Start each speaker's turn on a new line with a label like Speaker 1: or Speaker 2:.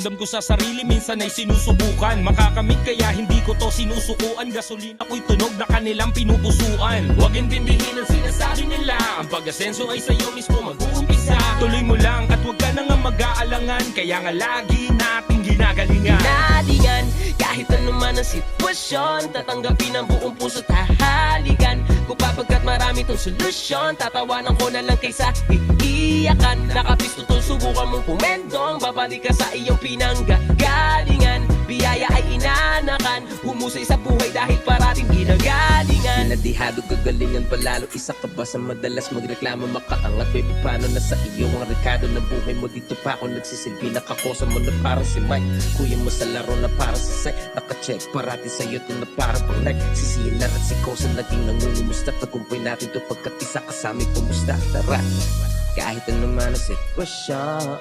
Speaker 1: Dam ko sa sarili, minsan ay sinusubukan makakamit kaya hindi ko to sinusukuan. Gasolina ko'y tunog na kanilang pinupusuan. Huwag intindihin ang sinasabi nila, ang pag-asenso ay sa'yo mismo mag-uumpisa. Tuloy mo lang at huwag ka na nga mag-aalangan, kaya nga lagi nating ginagalingan.
Speaker 2: Nalingan, kahit ano man ang sitwasyon, tatanggapin ang buong puso't hahalikan ko pagkat marami tong solusyon. Tatawanan ko na lang kaysa iiyakan. Nakapisto tong subukan mong pumendong, babalik ka sa iyong pinanggagalingan. Biyaya ay inanakan, humusay sa buhay dahil parating ginagalingan.
Speaker 3: Pinadihado kagalingan palalo, isa ka ba sa madalas magreklamo? Makaangat may paano na sa iyo ang rekado ng buhay mo. Dito pa ako nagsisilbi, nakakosa mo na para si Mike. Kuya mo sa laro na para sa Sai. Nakacheck parati sa'yo to na para pang like. Si Silar at si Kosa naging nangungumusta. Tagumpay natin to pagkat isa kasami kumusta. Tara, kahit ano man ang sitwasyon,